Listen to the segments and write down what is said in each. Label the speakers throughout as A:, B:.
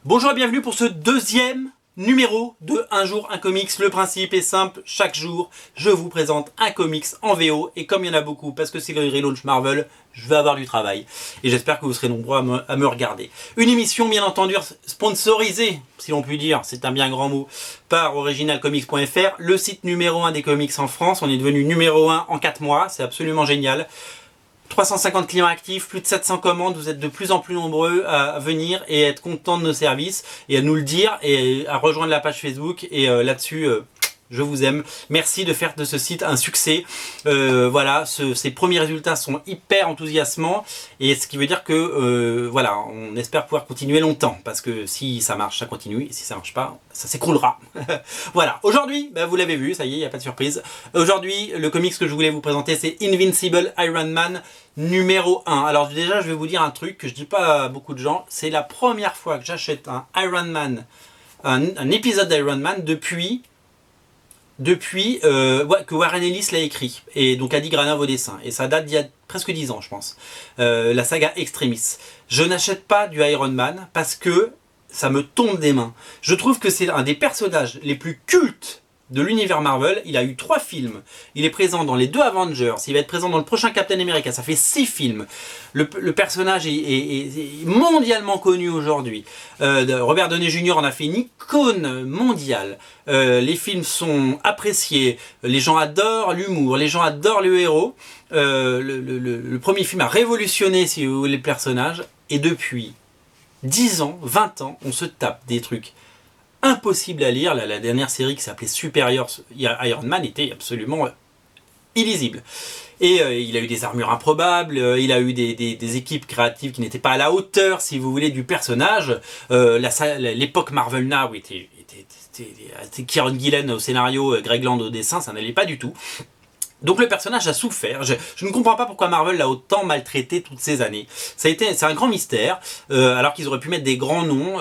A: Bonjour et bienvenue pour ce deuxième numéro de Un jour un comics. Le principe est simple, chaque jour je vous présente un comics en VO et comme il y en a beaucoup parce que c'est le relaunch Marvel, je vais avoir du travail et j'espère que vous serez nombreux à me regarder. Une émission bien entendu sponsorisée, si l'on peut dire, c'est un bien grand mot, par originalcomics.fr, le site numéro 1 des comics en France. On est devenu numéro 1 en 4 mois, c'est absolument génial. 350 clients actifs, plus de 700 commandes, vous êtes de plus en plus nombreux à venir et être contents de nos services et à nous le dire et à rejoindre la page Facebook et là-dessus je vous aime. Merci de faire de ce site un succès. Voilà, ces premiers résultats sont hyper enthousiasmants et ce qui veut dire que voilà, on espère pouvoir continuer longtemps parce que si ça marche, ça continue et si ça marche pas, ça s'écroulera. Voilà, aujourd'hui, vous l'avez vu, ça y est, il n'y a pas de surprise. Aujourd'hui, le comics que je voulais vous présenter, c'est Invincible Iron Man numéro 1. Alors déjà, je vais vous dire un truc que je dis pas à beaucoup de gens, c'est la première fois que j'achète un Iron Man, un épisode d'Iron Man depuis que Warren Ellis l'a écrit et donc Adi Granov au dessin, et ça date d'il y a presque 10 ans je pense, la saga Extremis. Je n'achète pas du Iron Man parce que ça me tombe des mains. Je trouve que c'est un des personnages les plus cultes de l'univers Marvel. Il a eu 3 films, il est présent dans les 2 Avengers, il va être présent dans le prochain Captain America, ça fait 6 films. Le personnage est mondialement connu aujourd'hui. Robert Downey Jr. en a fait une icône mondiale. Les films sont appréciés, les gens adorent l'humour, les gens adorent le héros. Le premier film a révolutionné, si vous voulez, le personnage, et depuis 10 ans, 20 ans, on se tape des trucs impossible à lire. La dernière série qui s'appelait Superior Iron Man était absolument illisible. Et il a eu des armures improbables, il a eu des équipes créatives qui n'étaient pas à la hauteur, si vous voulez, du personnage. L'époque Marvel Now était Kieron Gillen au scénario, Greg Land au dessin, ça n'allait pas du tout. Donc le personnage a souffert. Je ne comprends pas pourquoi Marvel l'a autant maltraité toutes ces années. C'est un grand mystère. Alors qu'ils auraient pu mettre des grands noms,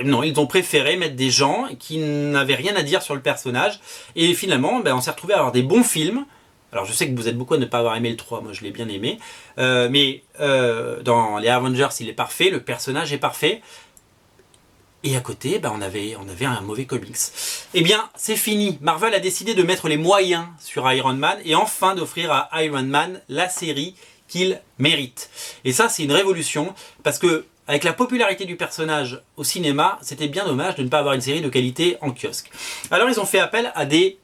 A: non, ils ont préféré mettre des gens qui n'avaient rien à dire sur le personnage. Et finalement, on s'est retrouvé à avoir des bons films. Alors je sais que vous êtes beaucoup à ne pas avoir aimé le 3, moi je l'ai bien aimé. Mais dans les Avengers, il est parfait, le personnage est parfait. Et à côté, on avait un mauvais comics. Eh bien, c'est fini. Marvel a décidé de mettre les moyens sur Iron Man et enfin d'offrir à Iron Man la série qu'il mérite. Et ça, c'est une révolution parce que avec la popularité du personnage au cinéma, c'était bien dommage de ne pas avoir une série de qualité en kiosque. Alors, ils ont fait appel à des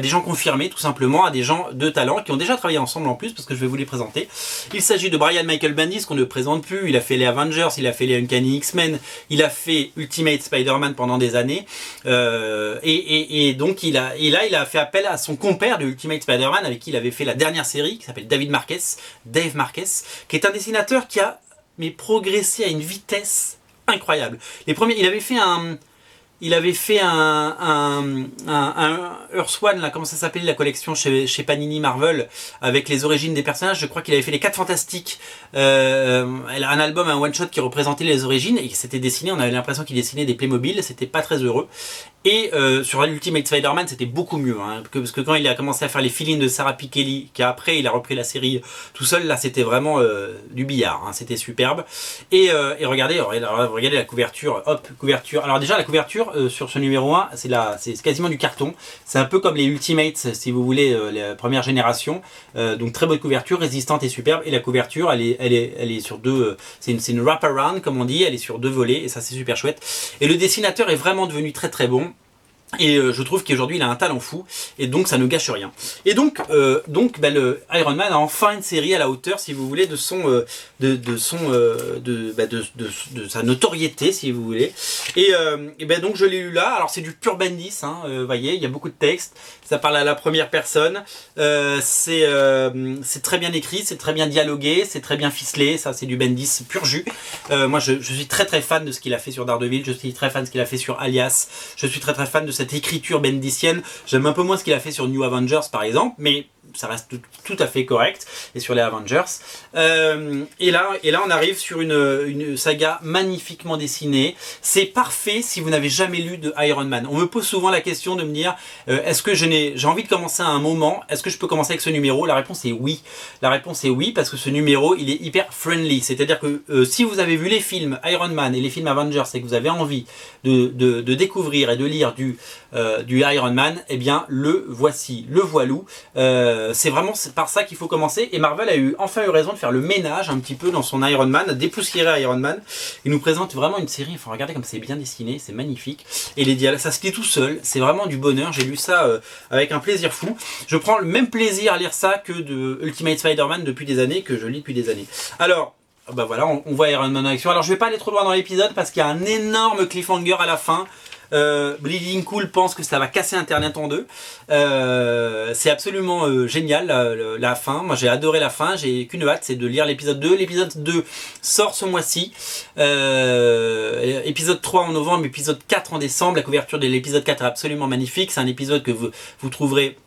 A: gens confirmés, tout simplement, à des gens de talent qui ont déjà travaillé ensemble en plus, parce que je vais vous les présenter. Il s'agit de Brian Michael Bendis, qu'on ne présente plus. Il a fait les Avengers, il a fait les Uncanny X-Men, il a fait Ultimate Spider-Man pendant des années. Et donc, il a fait appel à son compère de Ultimate Spider-Man, avec qui il avait fait la dernière série, qui s'appelle Dave Marquez, qui est un dessinateur qui a progressé à une vitesse incroyable. Il avait fait un Earth One, là, comment ça s'appelait la collection chez Panini Marvel, avec les origines des personnages. Je crois qu'il avait fait les 4 Fantastiques, un album, un one-shot qui représentait les origines, et c'était dessiné, on avait l'impression qu'il dessinait des Playmobil, c'était pas très heureux. Et sur l'Ultimate Spider-Man, c'était beaucoup mieux, parce que quand il a commencé à faire les fill-ins de Sarah Pikeli, qu'après il a repris la série tout seul, là c'était vraiment du billard, c'était superbe. Et regardez la couverture, hop, couverture. Alors déjà la couverture sur ce numéro 1, c'est quasiment du carton. C'est un peu comme les Ultimates, si vous voulez, la première génération. Donc très bonne couverture, résistante et superbe. Et la couverture, elle est sur deux, c'est une wrap-around comme on dit, elle est sur 2 volets et ça c'est super chouette. Et le dessinateur est vraiment devenu très très bon. Et je trouve qu'aujourd'hui il a un talent fou et donc ça ne gâche rien. Et donc le Iron Man a enfin une série à la hauteur, si vous voulez, de sa notoriété, si vous voulez. Et donc je l'ai lu là. Alors c'est du pur Bendis, vous voyez, il y a beaucoup de texte, ça parle à la première personne, c'est très bien écrit, c'est très bien dialogué, c'est très bien ficelé, ça c'est du Bendis pur jus. Moi je suis très très fan de ce qu'il a fait sur Daredevil, je suis très fan de ce qu'il a fait sur Alias, je suis très très fan de cette écriture bendisienne. J'aime un peu moins ce qu'il a fait sur New Avengers par exemple, mais ça reste tout à fait correct, et sur les Avengers. Et là, on arrive sur une saga magnifiquement dessinée. C'est parfait si vous n'avez jamais lu de Iron Man. On me pose souvent la question de me dire, est-ce que j'ai envie de commencer à un moment, est-ce que je peux commencer avec ce numéro? La réponse est oui. La réponse est oui, parce que ce numéro, il est hyper friendly. C'est-à-dire que si vous avez vu les films Iron Man et les films Avengers et que vous avez envie de découvrir et de lire du Iron Man, eh bien le voici, le voilou. C'est vraiment par ça qu'il faut commencer, et Marvel a enfin eu raison de faire le ménage un petit peu dans son Iron Man, dépoussiérer Iron Man. Il nous présente vraiment une série, il faut regarder comme c'est bien dessiné, c'est magnifique, et les dialogues, ça se lit tout seul, c'est vraiment du bonheur. J'ai lu ça avec un plaisir fou. Je prends le même plaisir à lire ça que de Ultimate Spider-Man depuis des années, que je lis depuis des années. Alors, bah voilà, on voit Iron Man en action. Alors je vais pas aller trop loin dans l'épisode parce qu'il y a un énorme cliffhanger à la fin. Bleeding Cool pense que ça va casser internet en deux. C'est absolument génial la fin. Moi j'ai adoré la fin, j'ai qu'une hâte, c'est de lire l'épisode 2. L'épisode 2 sort ce mois-ci, épisode 3 en novembre, épisode 4 en décembre. La couverture de l'épisode 4 est absolument magnifique. C'est un épisode que vous trouverez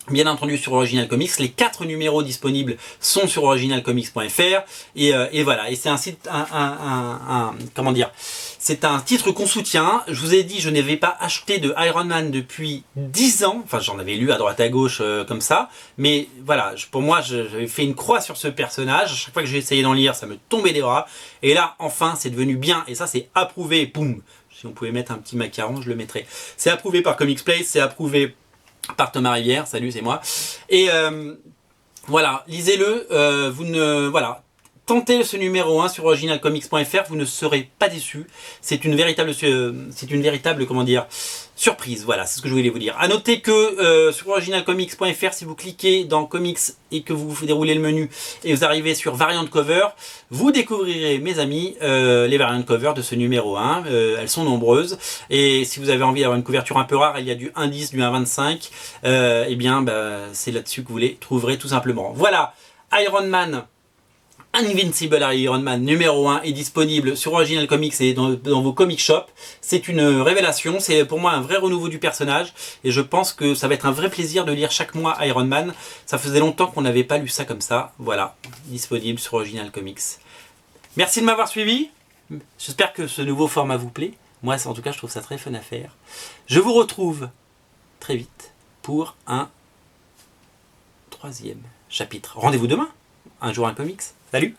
A: bien entendu sur Original Comics. Les 4 numéros disponibles sont sur originalcomics.fr, et voilà, et c'est un site, comment dire, c'est un titre qu'on soutient. Je vous ai dit, je n'avais pas acheté de Iron Man depuis 10 ans, enfin j'en avais lu à droite à gauche comme ça, mais voilà, pour moi j'avais fait une croix sur ce personnage. À chaque fois que j'ai essayé d'en lire, ça me tombait des bras, et là enfin c'est devenu bien, et ça c'est approuvé. Boum, si on pouvait mettre un petit macaron, je le mettrais. C'est approuvé par Comics Place, c'est approuvé par Thomas Rivière, salut, c'est moi. Et voilà, lisez-le, voilà, tentez ce numéro 1 sur originalcomics.fr, vous ne serez pas déçus. C'est une véritable, comment dire, surprise. Voilà, c'est ce que je voulais vous dire. À noter que sur originalcomics.fr, si vous cliquez dans Comics et que vous déroulez le menu et vous arrivez sur Variant Cover, vous découvrirez, mes amis, les Variant Cover de ce numéro 1. Elles sont nombreuses. Et si vous avez envie d'avoir une couverture un peu rare, il y a du 1,10, du 1,25. Eh bien, c'est là-dessus que vous les trouverez tout simplement. Voilà, Iron Man. Invincible Iron Man numéro 1 est disponible sur Original Comics et dans vos comic shops. C'est une révélation, c'est pour moi un vrai renouveau du personnage, et je pense que ça va être un vrai plaisir de lire chaque mois Iron Man. Ça faisait longtemps qu'on n'avait pas lu ça comme ça. Voilà, disponible sur Original Comics. Merci de m'avoir suivi. J'espère que ce nouveau format vous plaît. Moi, en tout cas, je trouve ça très fun à faire. Je vous retrouve très vite pour un 3e chapitre. Rendez-vous demain, un jour un comics. Salut!